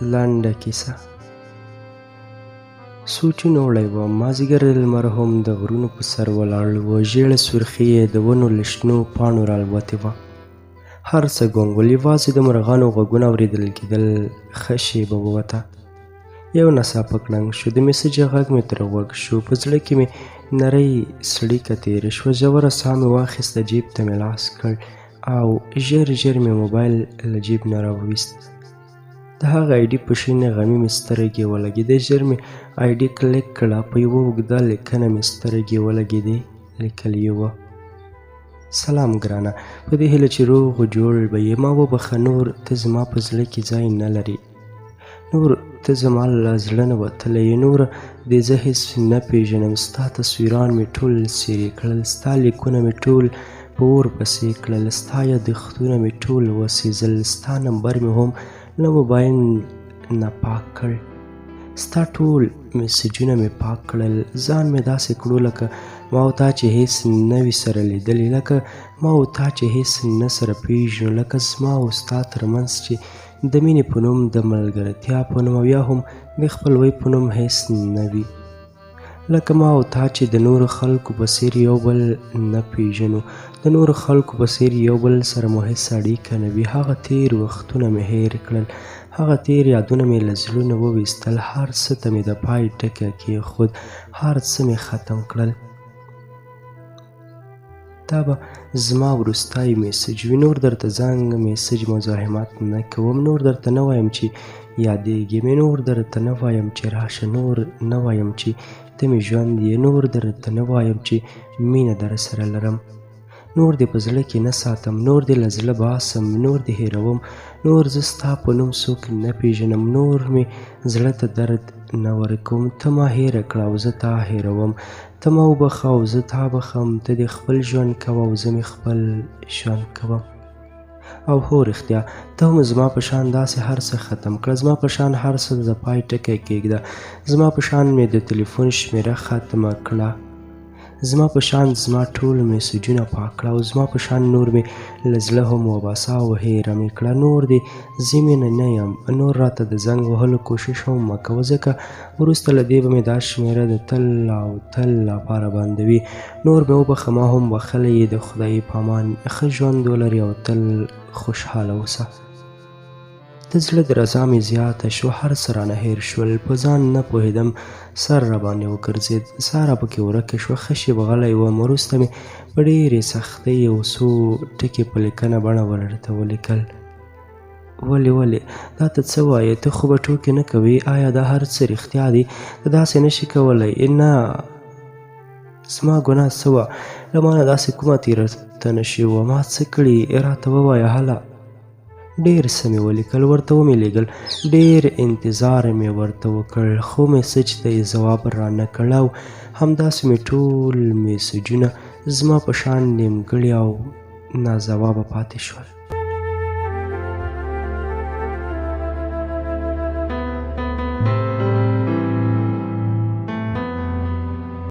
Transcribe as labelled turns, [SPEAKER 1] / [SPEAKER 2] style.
[SPEAKER 1] لنډه کیسه. سوچونه وړی وم، مازدیګر د لمر هم د غرونو په سر ولاړ و، ژېړه سرخي یې د ونو له شنو پاڼو رالوتې وه. هر څه ګونګ ول، یوازې د مرغانو غږونه اورېدل کېدل. ښه شېبه ووته، یو ناڅاپه کړنګ شو، د میسج غږ مې تر غوږ شو. په زړه کې مې نرۍ څړیکه تېره شوه. ژوره ساه مې واخیسته، جیب ته مې لاس کړ او ژر ژر مې موبایل له جیب نه راوویست. د هغه آی ډي په شین غمي مې سترګې ولګېدې. ژر مې آی ډي کلیک کړه، په یوه اوږده لیکنه مې سترګې ولګېدې. لیکل یې وه: سلام ګرانه، په دې هیله چې روغ جوړ به یې. ما وبخه، نور ته زما په زړه کې ځای نه لرې. نور ته زما له زړه نه وتلی یې. نور دې زه هېڅ نه پېژنم. ستا تصویران مې ټول څیرې کړل، ستا لیکونه مې ټول په اور پسې کړل، ستا یادښتونه مې ټول وسېزل، ستا نمبر مې هم له موبایل نه پاک کړ، ستا ټول میسجونه مې پاک کړل. ځان مې داسې کړو لکه ما او تا چې هېڅ نه وي سره لیدلي، لکه ما او تا چې هېڅ نه سره پېژنو، لکه زما او ستا ترمنځ چې د مینې په نوم، د ملګرتیا په نوم او یا هم د خپلوۍ په نوم هېڅ نه وي، لکه ما او تا چې د نورو خلکو په څېر یو بل نه پېژنو، د نورو خلکو په څېر یو بل سره مو هېڅ اړیکه نه وي. هغه تېر وختونه مې هېر کړل، هغه تېر یادونه مې له زړه نه وویستل، هر څه ته مې د پای ټکی کېښود، هر څه مې ختم کړل. دا به زما وروستی میسج وي. نور درته زنګ میسج مزاحمت نه کوم، نور درته نه وایم چې یادېږې مې، نور درته نه وایم چې راشه، نور نه وایم چې ته مې ژوند یې، نور درته نه وایم چې مینه در سره لرم. نور دې په زړه کې نه ساتم، نور دې له زړه باسم، نور دې هېروم، نور زه ستا په نوم څوک نه پېژنم، نور مې زړه ته درد نه ورکوم. ته ما هېره کړه او زه تا هېروم، ته ما وبخه او زه تا بخم، ته دې خپل ژوند کوه او زه مې خپل ژوند کوم. او هو رښتیا، ته هم زما په شان داسې هر څه ختم کړه، زما په شان هر څه د پای ټکی کېږده، زما په شان مې د تلیفون شمېره ختمه کړه، زما په شان زما ټول میسجونه پاک کړه او زما په شان نور مې له زړه هم وباسه او هېره مې کړه. نور دې زه مینه نه یم، نور راته د زنګ وهلو کوشش هم مه کوه، ځکه وروسته له دې به مې دا شمېره د تل او تل لپاره بندوي. نور مې وبخه، ما هم بخلی یې. د خدای په امان، ښه ژوند ولرې او تل خوشحاله اوسه. د زړه درزا مې زیاته شوه، هر څه رانه هېر شول، په ځان نه پوهېدم، سر راباندې وګرځېد، ساه راپکې ورکه شوه. ښه شېبه غلی وم، وروسته مې په ډېرې سختۍ یو څو ټکي په لیکنه بڼه ورته ولیکل: ولې دا ته څه وایې؟ ته خو به ټوکې نه کوې؟ آیا دا هر څه رښتیا دي؟ ته داسې نه شې کولی؟ نه، زما ګناه څه وه؟ له ما نه داسې کومه تېروتنه شوې وه؟ ما څه کړي؟ راته ووایه هله. ډېر څه مې ولیکل، ورته ومې لیږل، ډېر انتظار مې ورته وکړ، خو میسج ته یې ځواب رانه کړ او همداسې مې ټول میسجونه زما په شان نیمګړي او ناځوابه پاتې شول.